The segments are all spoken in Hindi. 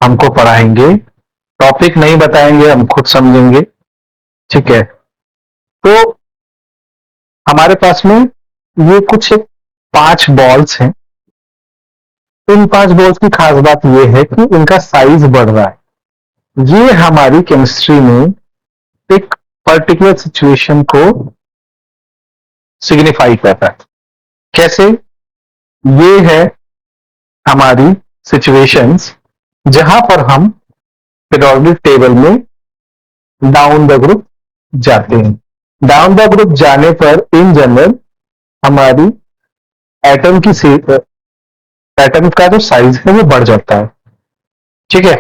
हमको पढ़ाएंगे, टॉपिक नहीं बताएंगे, हम खुद समझेंगे। ठीक है, तो हमारे पास में ये कुछ एक 5 बॉल्स हैं। इन 5 बॉल्स की खास बात ये है कि इनका साइज बढ़ रहा है। ये हमारी केमिस्ट्री में एक पर्टिकुलर सिचुएशन को सिग्निफाई करता है। कैसे? ये है हमारी सिचुएशंस जहां पर हम पीरियोडिक टेबल में डाउन द ग्रुप जाते हैं। डाउन द ग्रुप जाने पर इन जनरल हमारी एटम की एटम का जो साइज है वो बढ़ जाता है। ठीक है,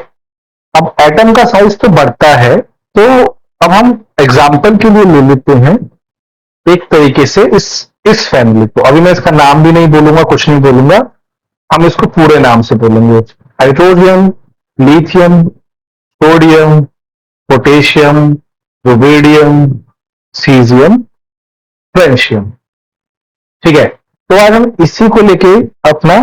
अब एटम का साइज तो बढ़ता है, तो अब हम एग्जाम्पल के लिए ले लेते हैं एक तरीके से इस फैमिली को। अभी मैं इसका नाम भी नहीं बोलूंगा, कुछ नहीं बोलूंगा, हम इसको पूरे नाम से बोलेंगे। Hydrogen, lithium, sodium, potassium, rubidium, caesium, francium. ठीक है, तो आज हम इसी को लेके अपना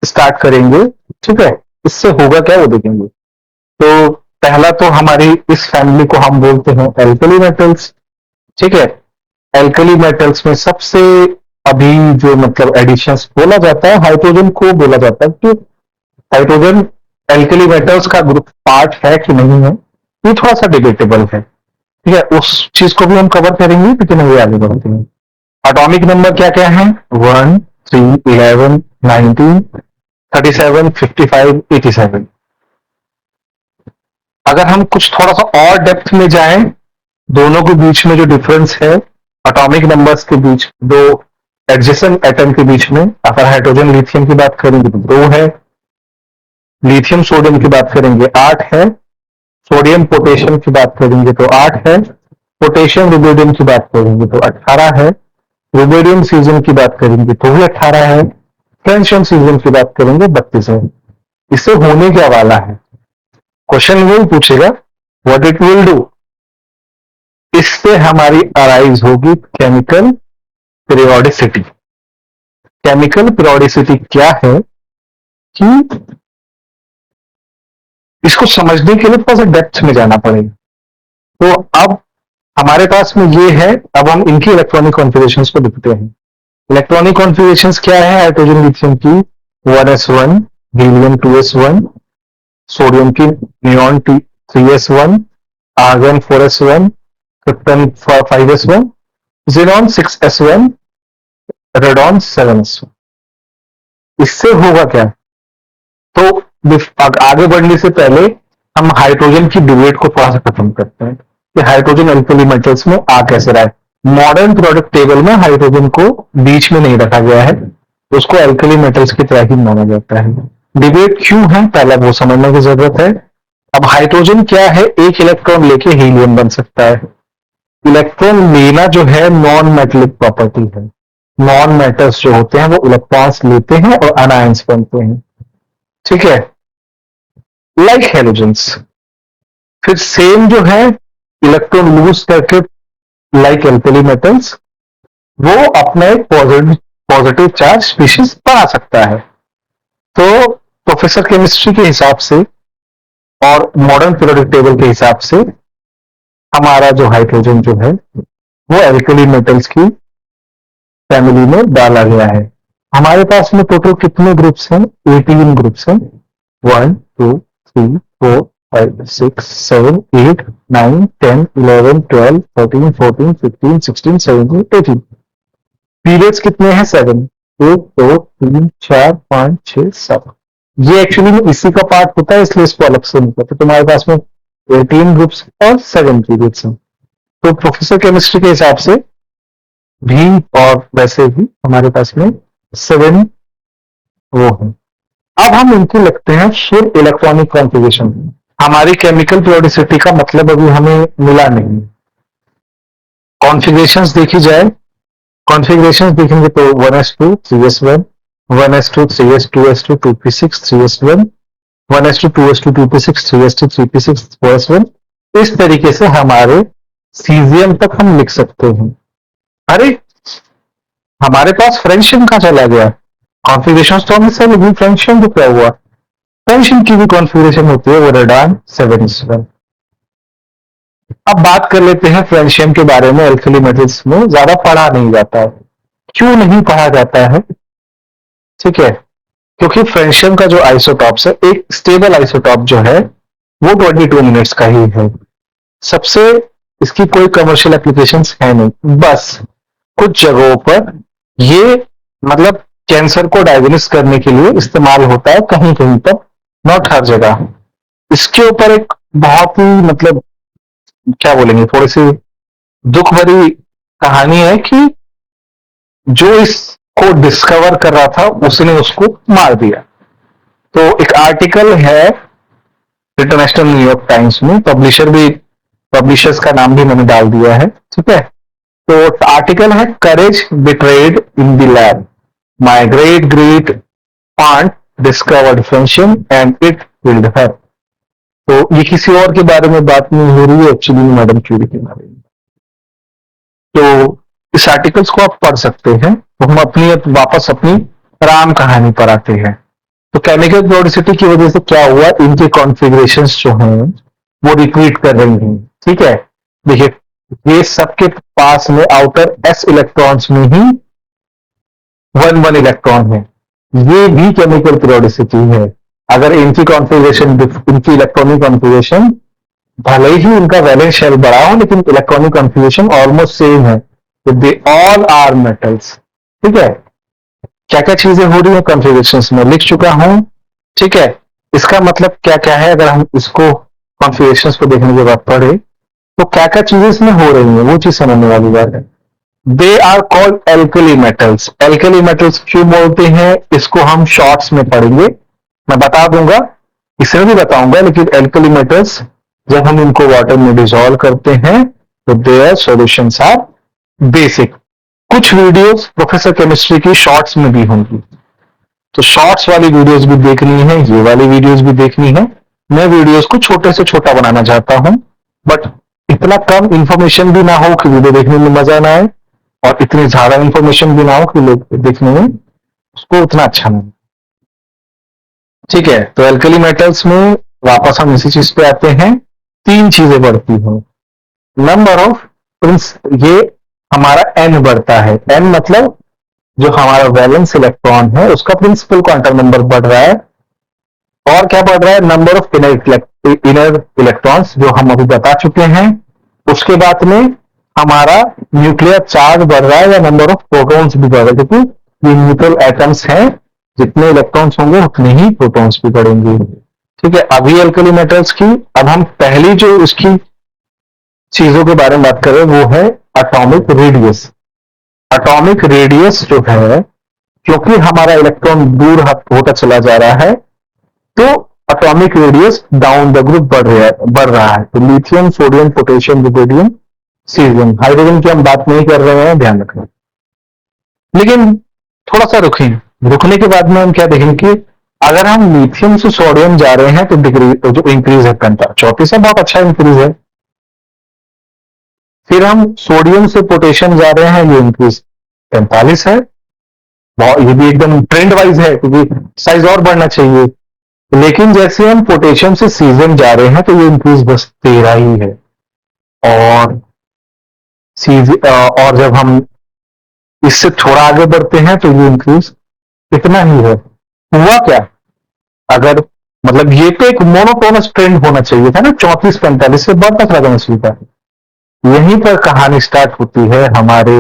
स्टार्ट करेंगे। ठीक है, इससे होगा क्या वो देखेंगे। तो पहला तो हमारी इस फैमिली को हम बोलते हैं एल्कली मेटल्स। ठीक है, एल्कली मेटल्स में सबसे अभी जो मतलब एडिशंस बोला जाता है, हाइड्रोजन को बोला जाता है कि हाइड्रोजन एल्कली मेटल्स का ग्रुप पार्ट है कि नहीं है, ये थोड़ा सा डिबेटेबल है। ठीक है, उस चीज को भी हम कवर करेंगे, लेकिन अभी आगे बढ़ते हैं। एटॉमिक नंबर क्या क्या है? 1, 3, 11, 19, 37, 55, 87। अगर हम कुछ थोड़ा सा और डेप्थ में जाएं, दोनों के बीच में जो डिफरेंस है एटॉमिक नंबर्स के बीच, दो एडजेसेंट एटम के बीच में, अगर हाइड्रोजन लिथियम की बात करेंगे तो 2 है, लिथियम सोडियम की बात करेंगे 8 है, सोडियम पोटेशियम की बात करेंगे तो 8 है, पोटेशियम रुबेडियम की बात करेंगे तो 18 है, रुबेडियम सीजियम की बात करेंगे तो भी 18 है, फ्रेंशियम सीजियम की बात करेंगे 32 है। इससे होने क्या वाला है? क्वेश्चन वही पूछेगा, व्हाट इट विल डू। इससे हमारी अराइज होगी केमिकल पीरियोडिसिटी। केमिकल पीरियोडिसिटी क्या है कि इसको समझने के लिए थोड़ा सा डेप्थ में जाना पड़ेगा। तो अब हमारे पास में ये है, अब हम इनकी इलेक्ट्रॉनिक कॉन्फ़िगरेशंस को देखते हैं। इलेक्ट्रॉनिक कॉन्फ़िगरेशंस क्या है हाइड्रोजन लिथियम की? 1s1, हीलियम 2s1, सोडियम की neon 3s1, argon 4s1, krypton 5s1, xenon 6s1, radon 7s1। इससे होगा क्या? तो आगे बढ़ने से पहले हम हाइड्रोजन की डिबेट को थोड़ा सा खत्म करते हैं कि हाइड्रोजन एल्कली मेटल्स में आ कैसे रहा है। मॉडर्न प्रोडक्ट टेबल में हाइड्रोजन को बीच में नहीं रखा गया है, उसको एल्कली मेटल्स की तरह ही माना जाता है। डिबेट क्यों है, पहला वो समझने की जरूरत है। अब हाइड्रोजन क्या है? एक इलेक्ट्रॉन लेके हीलियम बन सकता है। इलेक्ट्रॉन लेना जो है नॉन मेटलिक प्रॉपर्टी है। नॉन मेटल्स जो होते हैं वो इलेक्ट्रॉन्स लेते हैं और अनायंस बनते हैं। ठीक है, लाइक हेलोजेंस। फिर सेम जो है इलेक्ट्रॉन लूज करके लाइक एल्कली मेटल्स, वो अपना एक पॉजिटिव चार्ज स्पीशीज बना सकता है। तो प्रोफेसर केमिस्ट्री के हिसाब से और मॉडर्न पीरियोडिक टेबल के हिसाब से हमारा जो हाइड्रोजन जो है वो एल्कली मेटल्स की फैमिली में डाला गया है। हमारे पास में टोटल कितने ग्रुप्स हैं? 18 ग्रुप्स हैं। 1, 2, 3, 4, 5, 6, 7, 8, 9, 10, 11, 12, 13, 14, 15, 16, 17, 18। पीरियड्स कितने हैं? 7। 1, 2, 3, 4, 5, 6, 7। ये एक्चुअली में इसी का पार्ट होता है, इसलिए इसको अलग से नहीं करते। तुम्हारे पास में 18 ग्रुप्स और 7 पीरियड्स हैं। तो प्रोफेसर केमिस्ट्री के हिसाब से भी और वैसे भी हमारे पास में 7 वो है। अब हम इनको लिखते हैं फिर इलेक्ट्रॉनिक कॉन्फ़िगरेशन। हमारी केमिकल पीरियोडिसिटी का मतलब अभी हमें मिला नहीं। कॉन्फ़िगरेशंस देखी जाए, कॉन्फ़िगरेशंस देखेंगे तो 1s2 3s1, 1s2 3s2 2p6 3s1, 1s2 2s2 2p6 3s2 3p6 4s1। इस तरीके से हमारे सीजियम तक हम लिख सकते हैं। अरे हमारे पास फ्रेंशियम कहां चला गया? कॉन्फ़िगरेशंस तो हमने सब लिखी, फ्रेंशियम को क्या हुआ? फ्रेंडशिप की भी कॉन्फ़िगरेशन होती है, वो रेडॉन 7:1। अब बात कर लेते हैं फ्रेंडशिप के बारे में। एल्कली मेटल्स में ज्यादा पढ़ा नहीं जाता है। क्यों नहीं पढ़ा जाता है? ठीक है, क्योंकि फ्रेंडशिप का जो आइसोटॉप्स है, एक स्टेबल आइसोटॉप जो है वो 22 मिनट्स का ही है। सबसे इसकी कोई कमर्शियल एप्लीकेशंस है नहीं, बस कुछ जगहों पर ये मतलब कैंसर को डायग्नोस करने के लिए इस्तेमाल होता है, कहीं कहीं पर, नॉट हर जगह। इसके ऊपर एक बहुत ही मतलब क्या बोलेंगे, थोड़ी सी दुख भरी कहानी है कि जो इसको डिस्कवर कर रहा था उसने उसको मार दिया। तो एक आर्टिकल है इंटरनेशनल न्यूयॉर्क टाइम्स में, पब्लिशर्स का नाम भी मैंने डाल दिया है, ठीक है। तो आर्टिकल है, courage betrayed in the lab, my great great aunt discovered friendship and it killed her। तो ये किसी और के बारे में बात नहीं हो रही है, एक्चुअली मैडम क्यूरी के बारे में। तो इस आर्टिकल्स को आप पढ़ सकते हैं। तो हम वापस अपनी राम कहानी पर आते हैं। तो केमिकल प्रोडिसिटी की वजह से क्या हुआ, इनके कॉन्फ़िगरेशंस जो हैं वो रिपीट कर रही हैं, ठीक है। देखिए, ये सबके पास में आउटर एस इलेक्ट्रॉन्स में ही 1 इलेक्ट्रॉन है। ये भी केमिकल पीरियोडिसिटी है। अगर इनकी कॉन्फ़िगरेशन, इनकी इलेक्ट्रॉनिक कॉन्फ़िगरेशन, भले ही इनका वैलेंस शेल बड़ा हो, लेकिन इलेक्ट्रॉनिक कॉन्फ़िगरेशन ऑलमोस्ट सेम है। तो दे ऑल आर मेटल्स, ठीक है। क्या क्या चीजें हो रही है कॉन्फ़िगरेशंस में लिख चुका हूं, ठीक है। इसका मतलब क्या क्या है, अगर हम इसको कॉन्फ़िगरेशंस को देखने के बाद पढ़े तो क्या क्या चीजें इसमें हो रही है, वो चीज समझने वाली बात है। They are called alkali metals. Alkali metals क्यों बोलते हैं, इसको हम शॉर्ट्स में पढ़ेंगे, मैं बता दूंगा, इसमें भी बताऊंगा। लेकिन एल्कली मेटल्स जब हम इनको वाटर में डिसॉल्व करते हैं तो देयर सॉल्यूशंस आर बेसिक। कुछ वीडियोस प्रोफेसर केमिस्ट्री की शॉर्ट्स में भी होंगी, तो शॉर्ट्स वाली वीडियोस भी देखनी है, ये वाली वीडियोस भी देखनी है। मैं वीडियोस को छोटे से छोटा बनाना चाहता हूं, बट इतना कम इंफॉर्मेशन भी ना हो कि वीडियो देखने में मजा ना आए, और इतनी ज्यादा इंफॉर्मेशन भी ना हो कि लोग देखने में उसको उतना अच्छा नहीं। ठीक है, तो एल्कली मेटल्स में वापस हम इसी चीज पे आते हैं। 3 चीजें बढ़ती हैं। नंबर ऑफ प्रिंस, ये हमारा एन बढ़ता है। एन मतलब जो हमारा वैलेंस इलेक्ट्रॉन है उसका प्रिंसिपल क्वांटम नंबर बढ़ रहा है। और क्या बढ़ रहा है, नंबर ऑफ इनर इलेक्ट्रॉन्स, जो हम अभी बता चुके हैं। उसके बाद में हमारा न्यूक्लियर चार्ज बढ़ रहा है, या नंबर ऑफ प्रोटॉन्स भी बढ़ रहा है, क्योंकि ये न्यूट्रल एटम्स हैं, जितने इलेक्ट्रॉन्स होंगे उतने ही प्रोटॉन्स भी बढ़ेंगे। ठीक है, अभी एल्कली मेटल्स की, अब हम पहली जो इसकी चीजों के बारे में बात कर रहे हैं वो है एटॉमिक रेडियस। एटॉमिक रेडियस जो है, क्योंकि हमारा इलेक्ट्रॉन दूर होता चला जा रहा है, तो atomic radius down the group बढ़ रहा है। तो lithium, sodium, potassium, rubidium, caesium, hydrogen की हम बात नहीं कर रहे हैं, ध्यान रखें। लेकिन थोड़ा सा रुकने के बाद में हम क्या देखेंगे कि अगर हम लिथियम से सोडियम जा रहे हैं तो डिग्री जो इंक्रीज है 34 है, बहुत अच्छा इंक्रीज है। फिर हम सोडियम से पोटेशियम जा रहे हैं, ये इंक्रीज 45 है। ये भी एकदम ट्रेंड वाइज है, क्योंकि साइज और बढ़ना चाहिए। लेकिन जैसे हम पोटेशियम से सीजियम जा रहे हैं तो ये इंक्रीज बस 13 ही है। और और जब हम इससे थोड़ा आगे बढ़ते हैं तो ये इंक्रीज इतना ही है। हुआ क्या, अगर मतलब ये तो एक मोनोटोनस ट्रेंड होना चाहिए था ना, 34-45 से बढ़ता चला जाना चाहिए था। यहीं पर कहानी स्टार्ट होती है हमारे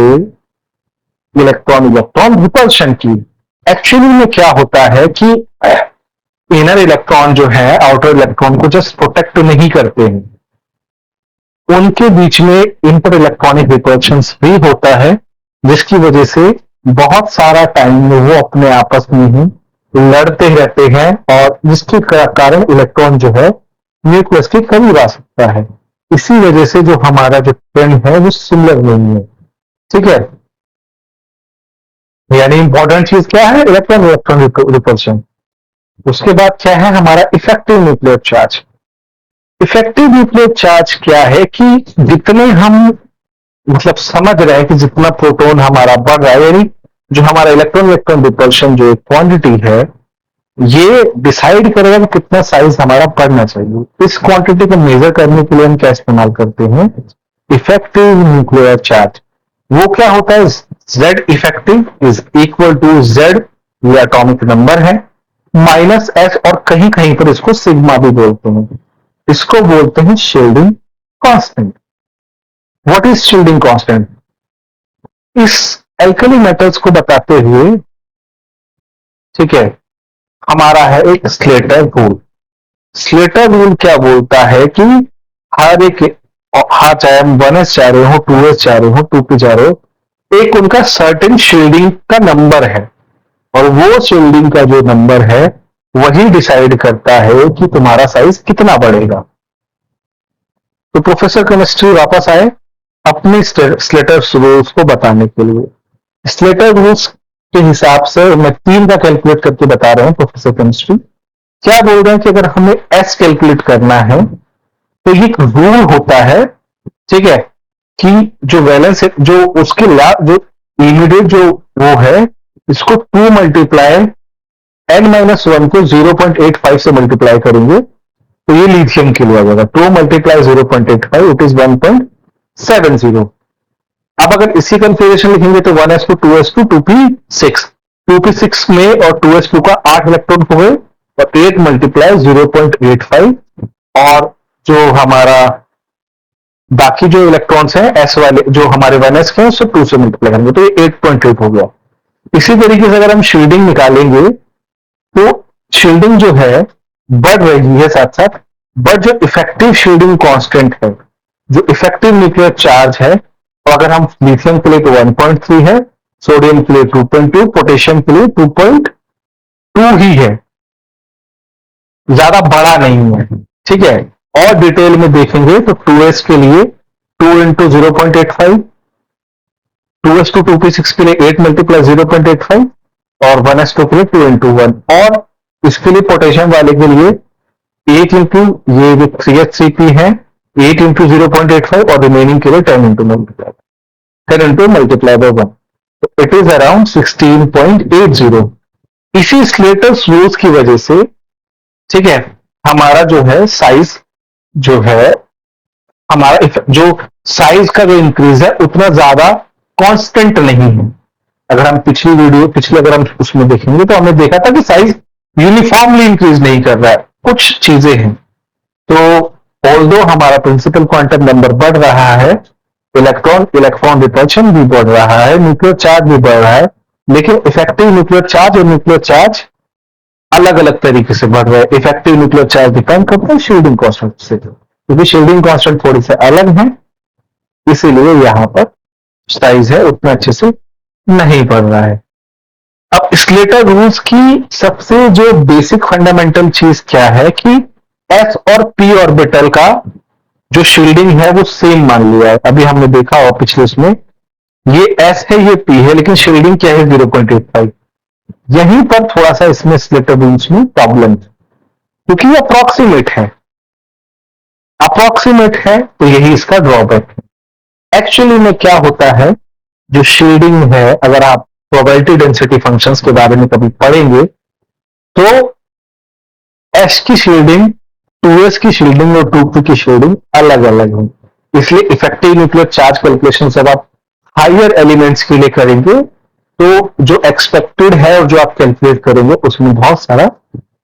इलेक्ट्रॉन इलेक्ट्रॉन रिपल्शन की। एक्चुअली में क्या होता है कि इनर इलेक्ट्रॉन जो है आउटर इलेक्ट्रॉन को जस्ट प्रोटेक्ट नहीं करते हैं, उनके बीच में इंटर इलेक्ट्रॉनिक रिपल्शन भी होता है, जिसकी वजह से बहुत सारा टाइम में वो अपने आपस में ही लड़ते रहते हैं, और जिसके कारण इलेक्ट्रॉन जो है न्यूक्लियस के करीब आ सकता है। इसी वजह से जो हमारा जो ट्रेंड है वो सिमिलर नहीं है। ठीक है, यानी इंपॉर्टेंट चीज क्या है, इलेक्ट्रॉन इलेक्ट्रॉन रिपल्शन। उसके बाद क्या है हमारा effective nuclear charge. Effective nuclear charge क्या है कि जितने हम मतलब समझ रहे हैं कि जितना प्रोटॉन हमारा बढ़ रहा है, यानी जो हमारा इलेक्ट्रॉन इलेक्ट्रॉन रिपल्शन जो एक क्वांटिटी है ये डिसाइड करेगा कि कितना साइज हमारा पड़ना चाहिए। इस क्वांटिटी को मेजर करने के लिए हम क्या इस्तेमाल करते हैं, इफेक्टिव न्यूक्लियर चार्ज। वो क्या होता है, Z effective is equal to Z, ये एटॉमिक नंबर है, माइनस S, और कहीं कहीं पर इसको सिग्मा भी बोलते हैं। इसको बोलते हैं shielding constant. What is shielding constant? इस एल्कली मेटल्स को बताते हुए, ठीक है, हमारा है एक स्लेटर रूल। स्लेटर रूल क्या बोलता है कि हर एक, हाँ, चाहे हम 1s चाह रहे हो, 2s चाह रहे हो, 2p चाह रहे हो, एक उनका सर्टेन शील्डिंग का नंबर है, और वो शील्डिंग का जो नंबर है वही डिसाइड करता है कि तुम्हारा साइज कितना बढ़ेगा। तो प्रोफेसर केमिस्ट्री वापस आए अपनी स्लेटर रूल्स को बताने के लिए। स्लेटर रूल्स के हिसाब से मैं 3 का कैलकुलेट करके बता रहा हूं प्रोफेसर केमिस्ट्री। क्या बोल रहे हैं कि अगर हमें एस कैलकुलेट करना है तो ये एक रूल होता है, ठीक है, कि जो वैलेंस है, जो उसके जो इमीडिएट जो वो है, इसको 2 मल्टीप्लाई n-1 को 0.85 से मल्टीप्लाई करेंगे तो ये लिथियम के लिए आ जाएगा। 2 मल्टीप्लाई 0.85 इट इज 1.70। अब अगर इसी कन्फिगरेशन लिखेंगे तो 1s2 2s2 2p6, 2p6 में और 2s2 का 8 इलेक्ट्रॉन हो गए, और 8 मल्टीप्लाई 0.85, और जो हमारा बाकी जो इलेक्ट्रॉन्स हैं एस वाले जो हमारे 1s के हैं उससे 2 से मल्टीप्लाई करेंगे तो ये 8.8 हो गया। इसी तरीके से अगर हम शील्डिंग निकालेंगे तो शील्डिंग जो है बढ़ रही है साथ साथ, बट जो इफेक्टिव शील्डिंग कांस्टेंट है, जो इफेक्टिव न्यूक्लियर चार्ज है, तो अगर हम लिथियम के लिए तो 1.3 है, सोडियम के लिए 2.2, पोटेशियम के लिए 2.2 ही है, ज्यादा बड़ा नहीं है, ठीक है। और डिटेल में देखेंगे तो 2s के लिए 2 इंटू 0.85, 2s2 2p6 के लिए 8 मल्टीप्लाई 0.85, और 1s2 के लिए 2 इंटू 1, और इसके लिए पोटेशियम वाले के लिए 8 इंटू ये जो 3h3p है 8 इंटू 0.85, और रिमेनिंग के लिए 10 into multiply 10 into multiply by 1, तो इट इज अराउंड 16.80। इसी स्लेटर्स रूल्स की वजह से, ठीक है, हमारा जो है साइज जो है, हमारा जो साइज का जो इंक्रीज है उतना ज्यादा कांस्टेंट नहीं है। अगर हम पिछले अगर हम उसमें देखेंगे तो हमने देखा था कि साइज यूनिफॉर्मली इंक्रीज नहीं कर रहा है, कुछ चीजें हैं। तो ऑल्दो हमारा प्रिंसिपल क्वांटम नंबर बढ़ रहा है, इलेक्ट्रॉन इलेक्ट्रॉन रिपल्शन भी बढ़ रहा है, न्यूक्लियर चार्ज भी बढ़ रहा है, लेकिन इफेक्टिव न्यूक्लियर चार्ज और न्यूक्लियर चार्ज अलग अलग तरीके से बढ़ रहा है। इफेक्टिव न्यूक्लियर चार्ज डिपेंड करता है शील्डिंग कांस्टेंट से, क्योंकि शील्डिंग कांस्टेंट थोड़ी से अलग है, इसीलिए यहां पर साइज है उतना अच्छे से नहीं बढ़ रहा है। अब स्लेटर रूल्स की सबसे जो बेसिक फंडामेंटल चीज क्या है कि एस और पी ऑर्बिटल का जो शील्डिंग है वो सेम मान लिया है। अभी हमने देखा और पिछले उसमें ये एस है ये पी है, लेकिन शील्डिंग क्या है 0.85। यहीं पर थोड़ा सा इसमें स्लेटर रूल्स में प्रॉब्लम है, क्योंकि ये अप्रोक्सीमेट है तो यही इसका ड्रॉबैक है। एक्चुअली में क्या होता है, जो शील्डिंग है, अगर आप प्रोबेबिलिटी डेंसिटी फंक्शंस के बारे में कभी पढ़ेंगे तो एस की शील्डिंग, 2s की शील्डिंग और 2p की शील्डिंग अलग अलग है। इसलिए इफेक्टिव न्यूक्लियर चार्ज कैलकुलेशन जब आप हायर एलिमेंट्स के लिए करेंगे तो जो एक्सपेक्टेड है और जो आप कैलकुलेट करेंगे उसमें बहुत सारा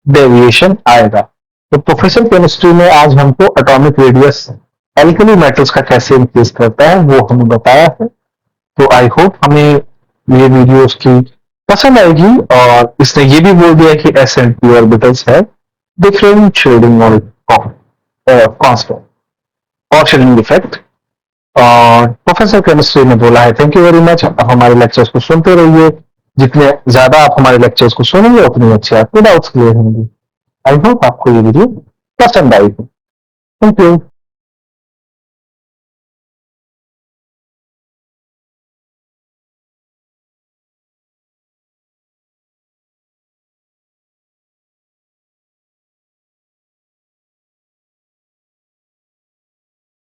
डेविएशन आएगा। तो प्रोफेसर केमिस्ट्री में आज हमको एटॉमिक रेडियस एल्कली मेटल्स का कैसे इंक्रीज करता है वो हमें बताया है। तो आई होप हमें ये वीडियो उसकी पसंद आएगी, और इसने ये भी बोल दिया कि एस एंड पी ऑर्बिटल्स है डिफरेंट शेडिंग और कांस्टेंट और शेडिंग इफेक्ट। और प्रोफेसर केमिस्ट्री ने बोला है थैंक यू वेरी मच। आप हमारे लेक्चर्स को सुनते रहिए, जितने ज्यादा आप हमारे लेक्चर्स को सुनेंगे उतनी अच्छी आपके डाउट्स क्लियर होंगे। आई होप आपको ये वीडियो पसंद आई। Thank you.